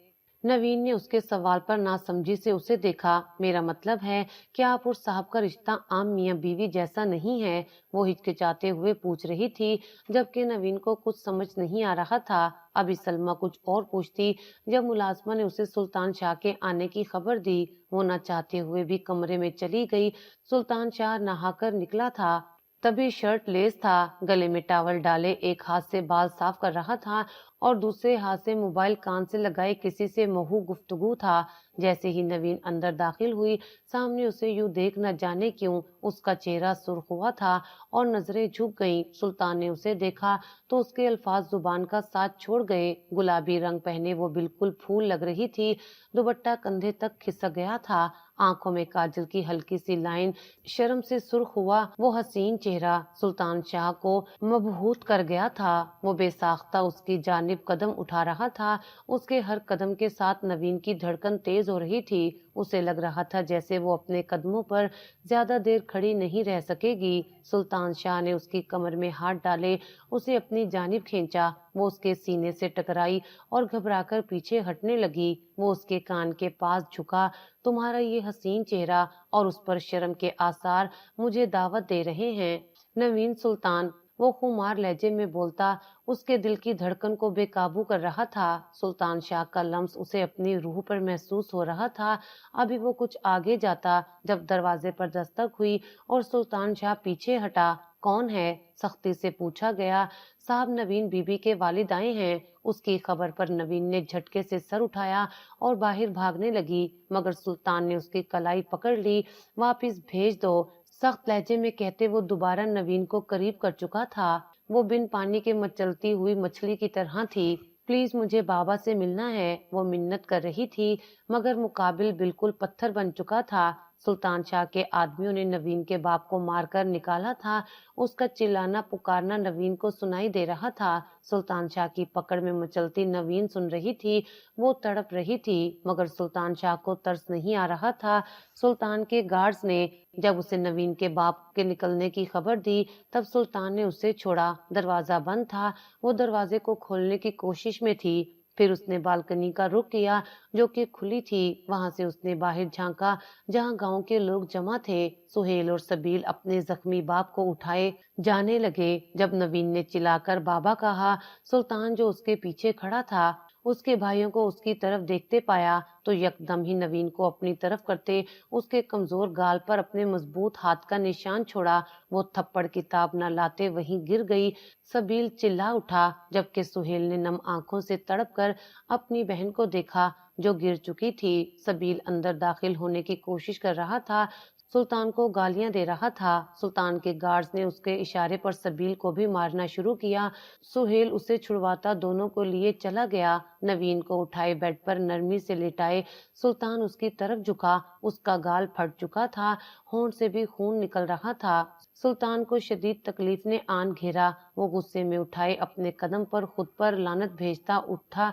نوین نے اس کے سوال پر ناسمجھی سے اسے دیکھا۔ میرا مطلب ہے کہ آپ اور صاحب کا رشتہ عام میاں بیوی جیسا نہیں ہے، وہ ہچکچاتے ہوئے پوچھ رہی تھی، جبکہ نوین کو کچھ سمجھ نہیں آ رہا تھا۔ ابھی سلمیٰ کچھ اور پوچھتی جب ملازمہ نے اسے سلطان شاہ کے آنے کی خبر دی۔ وہ نہ چاہتے ہوئے بھی کمرے میں چلی گئی۔ سلطان شاہ نہا کر نکلا تھا، تبھی شرٹ لیس تھا، گلے میں ٹاول ڈالے ایک ہاتھ سے بال صاف کر رہا تھا اور دوسرے ہاتھ سے موبائل کان سے لگائے کسی سے محو گفتگو تھا۔ جیسے ہی نوین اندر داخل ہوئی، سامنے اسے یوں دیکھ نہ جانے کیوں اس کا چہرہ سرخ ہوا تھا اور نظریں جھک گئیں۔ سلطان نے اسے دیکھا تو اس کے الفاظ زبان کا ساتھ چھوڑ گئے۔ گلابی رنگ پہنے وہ بالکل پھول لگ رہی تھی، دوپٹہ کندھے تک کھسک گیا تھا، آنکھوں میں کاجل کی ہلکی سی لائن شرم سے سرخ ہوا وہ حسین چہرہ سلطان شاہ کو مبہوت کر گیا تھا۔ وہ بے ساختہ اس کی جانب قدم اٹھا رہا تھا۔ اس کے ہر قدم کے ساتھ نوین کی دھڑکن تیز ہو رہی تھی۔ اسے لگ رہا تھا جیسے وہ اپنے قدموں پر زیادہ دیر کھڑی نہیں رہ سکے گی۔ سلطان شاہ نے اس کی کمر میں ہاتھ ڈالے، اسے اپنی جانب کھینچا۔ وہ اس کے سینے سے ٹکرائی اور گھبرا کر پیچھے ہٹنے لگی۔ وہ اس کے کان کے پاس جھکا۔ تمہارا یہ حسین چہرہ اور اس پر شرم کے آثار مجھے دعوت دے رہے ہیں نوین سلطان، وہ خمار لہجے میں بولتا، اس کے دل کی دھڑکن کو بے قابو کر رہا تھا۔ سلطان شاہ کا لمس اسے اپنی روح پر محسوس ہو رہا تھا۔ ابھی وہ کچھ آگے جاتا جب دروازے پر دستک ہوئی اور سلطان شاہ پیچھے ہٹا۔ کون ہے؟ سختی سے پوچھا گیا۔ صاحب نوین بی بی کے والد آئے ہیں۔ اس کی خبر پر نوین نے جھٹکے سے سر اٹھایا اور باہر بھاگنے لگی، مگر سلطان نے اس کی کلائی پکڑ لی۔ واپس بھیج دو، سخت لہجے میں کہتے وہ دوبارہ نوین کو قریب کر چکا تھا۔ وہ بن پانی کے مچلتی ہوئی مچھلی کی طرح تھی۔ پلیز مجھے بابا سے ملنا ہے، وہ منت کر رہی تھی، مگر مقابل بالکل پتھر بن چکا تھا۔ سلطان شاہ کے آدمیوں نے نوین کے باپ کو مار کر نکالا تھا۔ اس کا چلانا پکارنا نوین کو سنائی دے رہا تھا۔ سلطان شاہ کی پکڑ میں مچلتی نوین سن رہی تھی، وہ تڑپ رہی تھی، مگر سلطان شاہ کو ترس نہیں آ رہا تھا۔ سلطان کے گارڈز نے جب اسے نوین کے باپ کے نکلنے کی خبر دی، تب سلطان نے اسے چھوڑا۔ دروازہ بند تھا، وہ دروازے کو کھولنے کی کوشش میں تھی، फिर उसने बालकनी का रुख किया जो कि खुली थी। वहां से उसने बाहर झांका जहां गांव के लोग जमा थे। सुहेल और सबील अपने जख्मी बाप को उठाए जाने लगे। जब नवीन ने चिल्लाकर बाबा कहा, सुल्तान जो उसके पीछे खड़ा था उसके भाइयों को उसकी तरफ देखते पाया तो यकदम ही नवीन को अपनी तरफ करते उसके कमजोर गाल पर अपने मजबूत हाथ का निशान छोड़ा। वो थप्पड़ किताब न लाते वहीं गिर गई। सबील चिल्ला उठा जबकि सुहेल ने नम आंखों से तड़प कर अपनी बहन को देखा जो गिर चुकी थी। सबील अंदर दाखिल होने की कोशिश कर रहा था, सुल्तान को गालियां दे रहा था। सुल्तान के गार्ड्स ने उसके इशारे पर सबील को भी मारना शुरू किया। सुहेल उसे छुड़वाता दोनों को लिए चला गया। नवीन को उठाए बेड पर नरमी से लिटाए सुल्तान उसकी तरफ झुका। उसका गाल फट चुका था, होंठ से भी खून निकल रहा था। सुल्तान को शदीद तकलीफ ने आन घेरा। वो गुस्से में उठाए अपने कदम पर खुद पर लानत भेजता उठा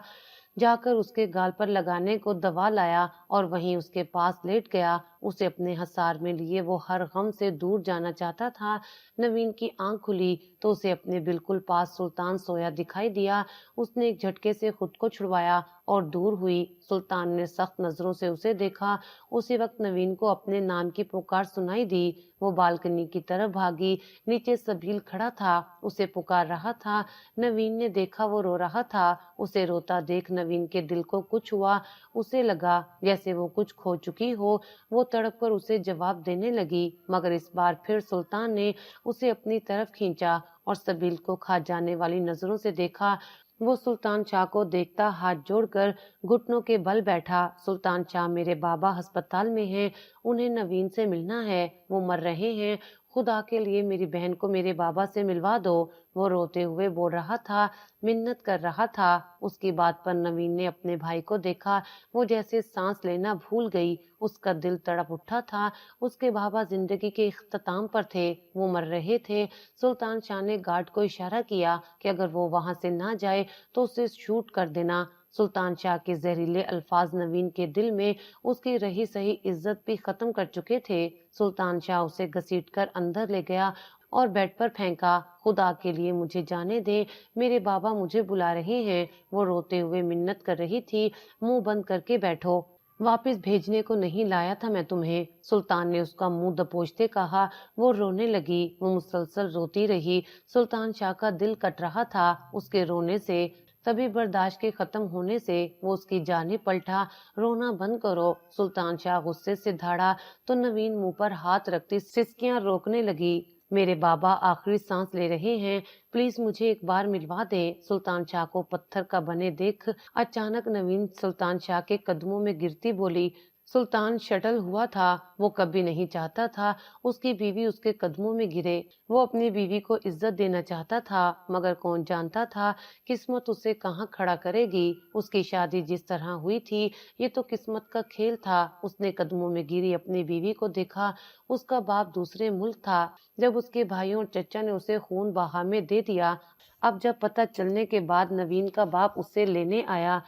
जाकर उसके गाल पर लगाने को दवा लाया और वहीं उसके पास लेट गया। उसे अपने हसार में लिए वो हर गम से दूर जाना चाहता था। नवीन की आंख खुली तो उसे अपने बिल्कुल पास सुल्तान सोया दिखाई दिया। उसने एक झटके से खुद को छुड़वाया और दूर हुई। सुल्तान ने सख्त नजरों से उसे देखा। उसी वक्त नवीन को अपने नाम की पुकार सुनाई दी। वो बालकनी की तरफ भागी। नीचे सबील खड़ा था, उसे पुकार रहा था। नवीन ने देखा वो रो रहा था। उसे रोता देख नवीन के दिल को कुछ हुआ। उसे लगा जैसे वो कुछ खो चुकी हो। वो तड़प कर उसे जवाब देने लगी, मगर इस बार फिर सुल्तान ने उसे अपनी तरफ खींचा और सबील को खा जाने वाली नजरों से देखा। वो सुल्तान शाह को देखता हाथ जोड़कर घुटनों के बल बैठा। सुल्तान शाह, मेरे बाबा अस्पताल में हैं, उन्हें नवीन से मिलना है, वो मर रहे हैं, खुदा के लिए मेरी बहन को मेरे बाबा से मिलवा दो। वो रोते हुए बोल रहा था, मिन्नत कर रहा था। उसकी बात पर नवीन ने अपने भाई को देखा। वो जैसे सांस लेना भूल गई। उसका दिल तड़प उठा था। उसके बाबा जिंदगी के इख्तिताम पर थे, वो मर रहे थे। सुल्तान शाह ने गार्ड को इशारा किया कि अगर वो वहां से ना जाए तो उसे शूट कर देना। सुल्तान शाह के जहरीले अल्फाज नवीन के दिल में उसकी रही सही इज्जत भी खत्म कर चुके थे। सुल्तान शाह उसे घसीटकर अंदर ले गया और बेड पर फेंका। खुदा के लिए मुझे जाने दे, मेरे बाबा मुझे बुला रहे हैं। वो रोते हुए मिन्नत कर रही थी, मुंह बंद करके बैठो, वापस भेजने को नहीं लाया था मैं तुम्हें। सुल्तान ने उसका मुंह दबोचते कहा। वो रोने लगी। वो मुसलसल रोती रही। सुल्तान शाह का दिल कट रहा था उसके रोने से। तभी बर्दाश्त के खत्म होने से वो उसकी जानिब पलटा। रोना बंद करो। सुल्तान शाह गुस्से से धाड़ा तो नवीन मुंह पर हाथ रखती सिसकियां रोकने लगी। मेरे बाबा आखिरी सांस ले रहे हैं, प्लीज मुझे एक बार मिलवा दे। सुल्तान शाह को पत्थर का बने देख अचानक नवीन सुल्तान शाह के कदमों में गिरती बोली। सुल्तान शटल हुआ था। वो कभी नहीं चाहता था उसकी बीवी उसके कदमों में गिरे। वो अपनी बीवी को इज्जत देना चाहता था, मगर कौन जानता था किस्मत उसे कहाँ खड़ा करेगी। उसकी शादी जिस तरह हुई थी ये तो किस्मत का खेल था। उसने कदमों में गिरी अपनी बीवी को देखा। उसका बाप दूसरे मुल्क था। जब उसके भाइयों और चचा ने उसे खून बहा में दे दिया, अब जब पता चलने के बाद नवीन का बाप उसे लेने आया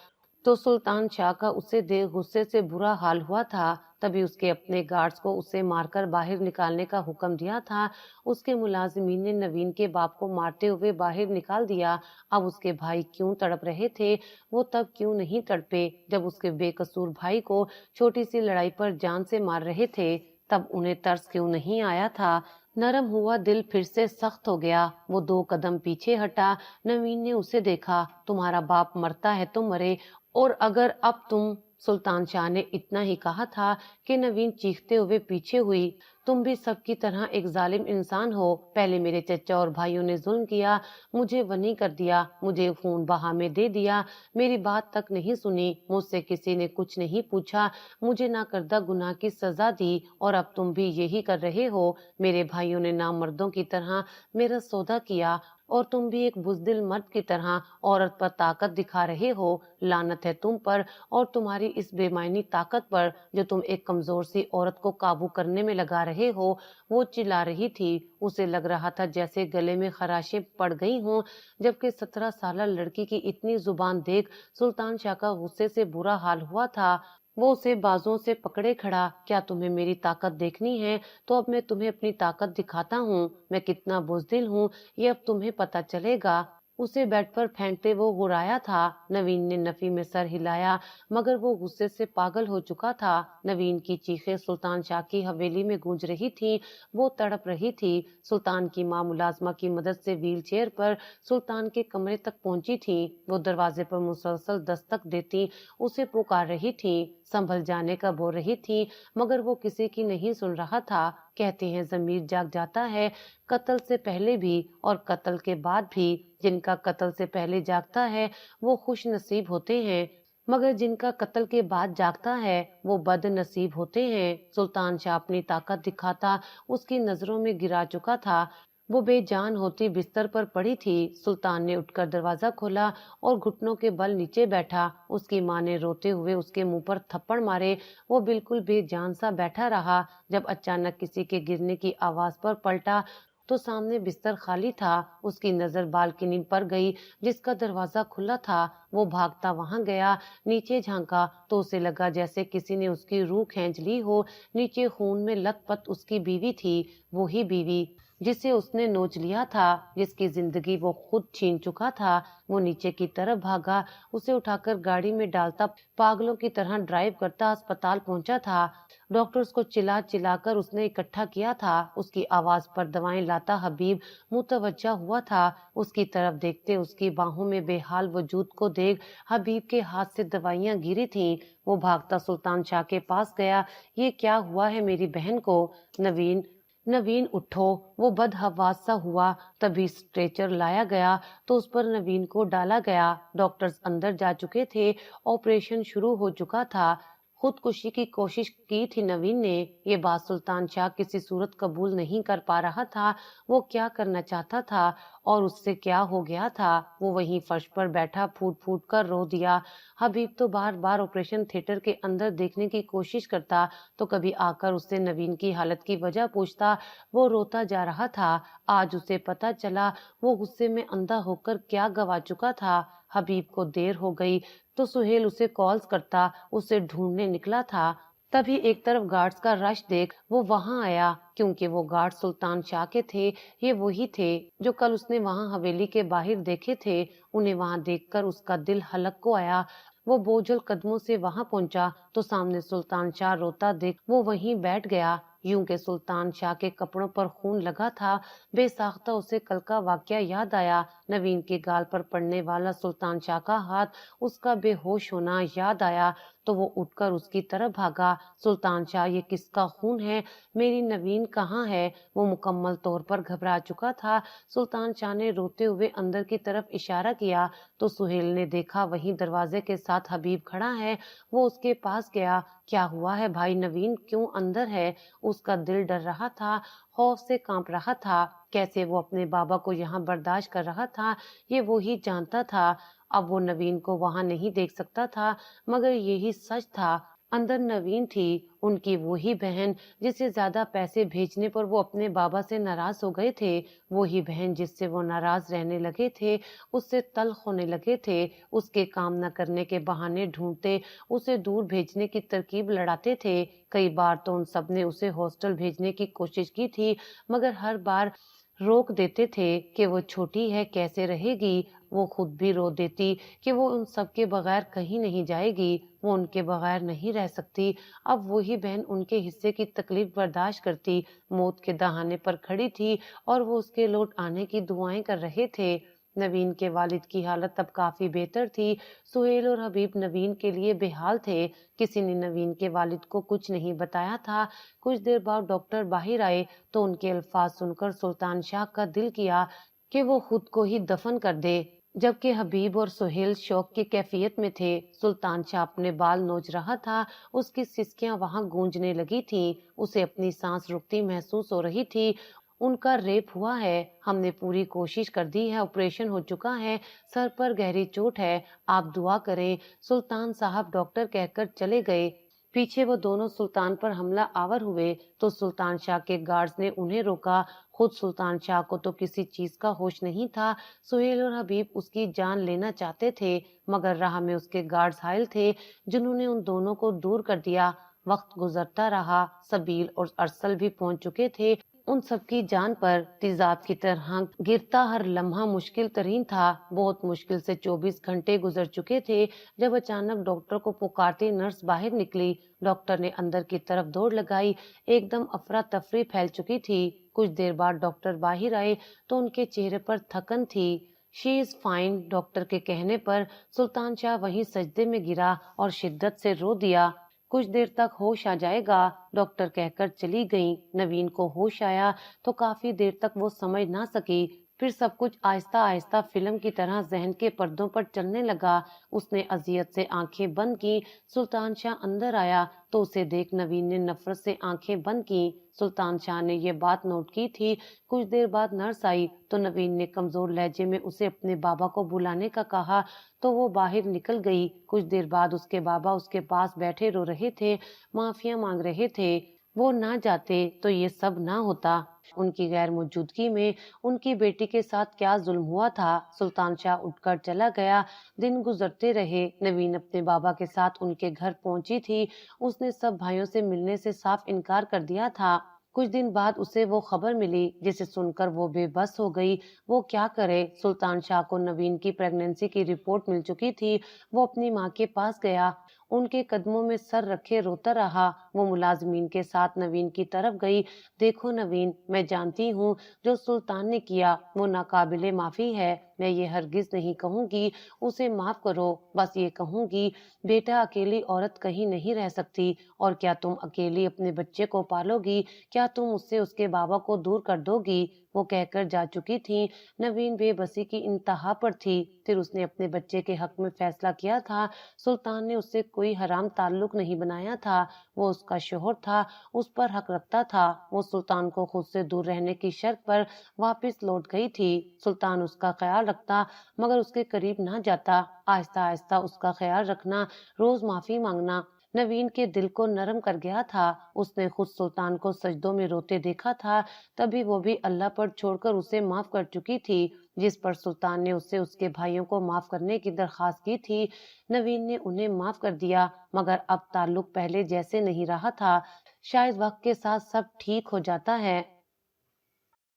तो सुल्तान शाह का उसे देख गुस्से से बुरा हाल हुआ था। तभी उसके अपने गार्ड्स को उसे मारकर बाहर निकालने का हुक्म दिया था। उसके मुलाजिमीन ने नवीन के बाप को मारते हुए बाहर निकाल दिया। अब उसके भाई क्यों तड़प रहे थे, वो तब क्यों नहीं तड़पे जब उसके बेकसूर भाई को छोटी सी लड़ाई पर जान से मार रहे थे। तब उन्हें तरस क्यों नहीं आया था। नरम हुआ दिल फिर से सख्त हो गया। वो 2 कदम पीछे हटा। नवीन ने उसे देखा। तुम्हारा बाप मरता है तो मरे, और अगर अब तुम, सुल्तान शाह ने इतना ही कहा था कि नवीन चीखते हुए पीछे हुई, तुम भी सबकी तरह एक जालिम इंसान हो। पहले मेरे चचा और भाइयों ने जुल्म किया, मुझे वनी कर दिया, मुझे खून बहा में दे दिया, मेरी बात तक नहीं सुनी, मुझसे किसी ने कुछ नहीं पूछा, मुझे ना करदा गुनाह की सजा दी, और अब तुम भी यही कर रहे हो। मेरे भाइयों ने नामर्दों की तरह मेरा सौदा किया और तुम भी एक बुजदिल मर्द की तरह औरत पर ताकत दिखा रहे हो। लानत है तुम पर और तुम्हारी इस बेमायनी ताकत पर जो तुम एक कमजोर सी औरत को काबू करने में लगा रहे हो। वो चिल्ला रही थी। उसे लग रहा था जैसे गले में खराशें पड़ गई हों, जबकि 17 साल लड़की की इतनी जुबान देख सुल्तान शाह का गुस्से से बुरा हाल हुआ था। वो उसे बाजुओं से पकड़े खड़ा। क्या तुम्हें मेरी ताकत देखनी है तो अब मैं तुम्हें अपनी ताकत दिखाता हूँ। मैं कितना बुजदिल हूँ ये अब तुम्हें पता चलेगा। उसे बेड पर फेंकते वो गुर्राया था। नवीन ने नफी में सर हिलाया, मगर वो गुस्से से पागल हो चुका था। नवीन की चीखें सुल्तान शाह की हवेली में गूंज रही थी। वो तड़प रही थी। सुल्तान की माँ मुलाजमा की मदद से व्हील चेयर पर सुल्तान के कमरे तक पहुंची थी। वो दरवाजे पर मुसलसल दस्तक देती उसे पुकार रही थी, संभल जाने का बोल रही थी, मगर वो किसी की नहीं सुन रहा था। कहते हैं जमीर जाग जाता है, कत्ल से पहले भी और कत्ल के बाद भी। जिनका कत्ल से पहले जागता है वो खुश नसीब होते हैं, मगर जिनका कत्ल के बाद जागता है वो बदनसीब होते हैं। सुल्तान शाह अपनी ताकत दिखाता उसकी नजरों में गिरा चुका था। वो बेजान होती बिस्तर पर पड़ी थी। सुल्तान ने उठकर दरवाजा खोला और घुटनों के बल नीचे बैठा। उसकी माँ ने रोते हुए उसके मुंह पर थप्पड़ मारे। वो बिल्कुल बेजान सा बैठा रहा। जब अचानक किसी के गिरने की आवाज पर पलटा तो सामने बिस्तर खाली था। उसकी नजर बालकनी पर गई जिसका दरवाजा खुला था। वो भागता वहां गया, नीचे झांका तो उसे लगा जैसे किसी ने उसकी रूह खींच ली हो। नीचे खून में लथपथ उसकी बीवी थी, वो ही बीवी जिसे उसने नोच लिया था, जिसकी जिंदगी वो खुद छीन चुका था। वो नीचे की तरफ भागा, उसे उठाकर गाड़ी में डालता पागलों की तरह ड्राइव करता अस्पताल पहुंचा था। डॉक्टर्स को चिल्ला चिल्लाकर उसने इकट्ठा किया था। उसकी आवाज पर दवाएं लाता हबीब मुतवज्जा हुआ था। उसकी तरफ देखते उसकी बाहों में बेहाल वजूद को देख हबीब के हाथ से दवाइयां गिरी थीं। वो भागता सुल्तान शाह के पास गया। ये क्या हुआ है मेरी बहन को? नवीन, नवीन उठो, वो बदहवास सा हुआ। तभी स्ट्रेचर लाया गया तो उस पर नवीन को डाला गया। डॉक्टर्स अंदर जा चुके थे, ऑपरेशन शुरू हो चुका था। खुदकुशी की कोशिश की थी नवीन ने। ये बात सुल्तान शाह किसी सूरत कबूल नहीं कर पा रहा था। वो क्या करना चाहता था और उससे क्या हो गया था? वो वहीं फर्श पर बैठा फूट फूट कर रो दिया। हबीब तो बार बार ऑपरेशन थिएटर के अंदर देखने की कोशिश करता, तो कभी आकर उससे नवीन की हालत की वजह पूछता। वो रोता जा रहा था। आज उसे पता चला वो गुस्से में अंधा होकर क्या गवा चुका था। हबीब को देर हो गई तो सुहेल उसे कॉल्स करता, उसे ढूंढने निकला था। तभी एक तरफ गार्ड्स का रश देख वो वहां आया, क्योंकि वो गार्ड सुल्तान शाह के थे। ये वही थे जो कल उसने वहां हवेली के बाहर देखे थे। उन्हें वहां देखकर उसका दिल हलक को आया। वो बोझल कदमों से वहां पहुंचा तो सामने सुल्तान शाह रोता देख वो वहीं बैठ गया। यूं के सुल्तान शाह के कपड़ों पर खून लगा था। बेसाख्ता उसे कल का वाकया याद आया। नवीन के गाल पर पड़ने वाला सुल्तान शाह का हाथ, उसका बेहोश होना याद आया तो वो उठकर उसकी तरफ भागा। सुल्तान शाह, ये किसका खून है? मेरी नवीन कहाँ है? वो मुकम्मल तौर पर घबरा चुका था। सुल्तान शाह ने रोते हुए अंदर की तरफ इशारा किया तो सुहेल ने देखा वहीं दरवाजे के साथ हबीब खड़ा है। वो उसके पास गया। क्या हुआ है भाई? नवीन क्यों अंदर है? उसका दिल डर रहा था, खौफ से कांप रहा था। कैसे वो अपने बाबा को यहाँ बर्दाश्त कर रहा था, ये वो ही जानता था। अब वो नवीन को वहां नहीं देख सकता था, मगर यही सच था। अंदर नवीन थी, उनकी वो ही बहन जिसे ज्यादा पैसे भेजने पर वो अपने बाबा से नाराज हो गए थे। वो ही बहन जिससे वो नाराज रहने लगे थे, उससे तल्ख होने लगे थे। उसके काम न करने के बहाने ढूंढते, उसे दूर भेजने की तरकीब लड़ाते थे। कई बार तो उन सब ने उसे हॉस्टल भेजने की कोशिश की थी, मगर हर बार रोक देते थे कि वो छोटी है, कैसे रहेगी। वो खुद भी रो देती कि वो उन सब के बगैर कहीं नहीं जाएगी, वो उनके बगैर नहीं रह सकती। अब वही बहन उनके हिस्से की तकलीफ बर्दाश्त करती, मौत के दहाने पर खड़ी थी और वो उसके लौट आने की दुआएं कर रहे थे। नवीन के वालिद की हालत अब काफी बेहतर थी। सुहेल और हबीब नवीन के लिए बेहाल थे। किसी ने नवीन के वालिद को कुछ नहीं बताया था। कुछ देर बाद डॉक्टर बाहर आए तो उनके अल्फाज सुनकर सुल्तान शाह का दिल किया कि वो खुद को ही दफन कर दे, जबकि हबीब और सुहेल शौक की कैफियत में थे। सुल्तान शाह अपने बाल नोच रहा था, उसकी सिसकियां वहां गूंजने लगी थीं। उसे अपनी सांस रुकती महसूस हो रही थी। उनका रेप हुआ है, हमने पूरी कोशिश कर दी है, ऑपरेशन हो चुका है, सर पर गहरी चोट है, आप दुआ करें। सुल्तान साहब डॉक्टर कहकर चले गए। पीछे वो दोनों सुल्तान पर हमला आवर हुए तो सुल्तान शाह के गार्ड्स ने उन्हें रोका। खुद सुल्तान शाह को तो किसी चीज का होश नहीं था। सुहेल और हबीब उसकी जान लेना चाहते थे, मगर राह में उसके गार्ड्स हायल थे जिन्होंने उन दोनों को दूर कर दिया। वक्त गुजरता रहा, सबील और अरसल भी पहुंच चुके थे। ان سب کی جان پر تیزاب کی طرح گرتا ہر لمحہ مشکل ترین تھا۔ بہت مشکل سے 24 گھنٹے گزر چکے تھے جب اچانک ڈاکٹر کو پکارتی نرس باہر نکلی۔ ڈاکٹر نے اندر کی طرف دوڑ لگائی، ایک دم افراتفری پھیل چکی تھی۔ کچھ دیر بعد ڈاکٹر باہر آئے تو ان کے چہرے پر تھکن تھی۔ شی از فائن، ڈاکٹر کے کہنے پر سلطان شاہ وہیں سجدے میں گرا اور شدت سے رو دیا۔ کچھ دیر تک ہوش آ جائے گا، ڈاکٹر کہہ کر چلی گئیں۔ نوین کو ہوش آیا تو کافی دیر تک وہ سمجھ نہ سکی، پھر سب کچھ آہستہ آہستہ فلم کی طرح ذہن کے پردوں پر چلنے لگا۔ اس نے اذیت سے آنکھیں بند کی۔ سلطان شاہ اندر آیا تو اسے دیکھ نوین نے نفرت سے آنکھیں بند کی۔ سلطان شاہ نے یہ بات نوٹ کی تھی۔ کچھ دیر بعد نرس آئی تو نوین نے کمزور لہجے میں اسے اپنے بابا کو بلانے کا کہا تو وہ باہر نکل گئی۔ کچھ دیر بعد اس کے بابا اس کے پاس بیٹھے رو رہے تھے، معافیاں مانگ رہے تھے۔ وہ نہ جاتے تو یہ سب نہ ہوتا۔ ان کی غیر موجودگی میں ان کی بیٹی کے ساتھ کیا ظلم ہوا تھا۔ سلطان شاہ اٹھ کر چلا گیا۔ دن گزرتے رہے۔ نوین اپنے بابا کے ساتھ ان کے گھر پہنچی تھی۔ اس نے سب بھائیوں سے ملنے سے صاف انکار کر دیا تھا۔ کچھ دن بعد اسے وہ خبر ملی جسے سن کر وہ بے بس ہو گئی۔ وہ کیا کرے؟ سلطان شاہ کو نوین کی پریگننسی کی رپورٹ مل چکی تھی۔ وہ اپنی ماں کے پاس گیا، ان کے قدموں میں سر رکھے روتا رہا۔ وہ ملازمین کے ساتھ نوین کی طرف گئی۔ دیکھو نوین، میں جانتی ہوں جو سلطان نے کیا وہ ناقابل معافی ہے۔ میں یہ ہرگز نہیں کہوں گی اسے معاف کرو، بس یہ کہوں گی بیٹا اکیلی عورت کہیں نہیں رہ سکتی، اور کیا تم اکیلی اپنے بچے کو پالو گی؟ کیا تم اس سے اس کے بابا کو دور کر دو گی؟ وہ کہہ کر جا چکی تھی۔ نوین بے بسی کی انتہا پر تھی۔ پھر اس نے اپنے بچے کے حق میں فیصلہ کیا تھا۔ سلطان نے اس سے کوئی حرام تعلق نہیں بنایا تھا، وہ اس کا شوہر تھا، اس پر حق رکھتا تھا۔ وہ سلطان کو خود سے دور رہنے کی شرط پر واپس لوٹ گئی تھی۔ سلطان اس کا خیال رکھتا مگر اس کے قریب نہ جاتا۔ آہستہ آہستہ اس کا خیال رکھنا، روز معافی مانگنا نوین کے دل کو نرم کر گیا تھا۔ اس نے خود سلطان کو سجدوں میں روتے دیکھا تھا، تبھی وہ بھی اللہ پر چھوڑ کر اسے معاف کر چکی تھی، جس پر سلطان نے اس سے اس کے بھائیوں کو معاف کرنے کی درخواست کی تھی۔ نوین نے انہیں معاف کر دیا مگر اب تعلق پہلے جیسے نہیں رہا تھا۔ شاید وقت کے ساتھ سب ٹھیک ہو جاتا ہے۔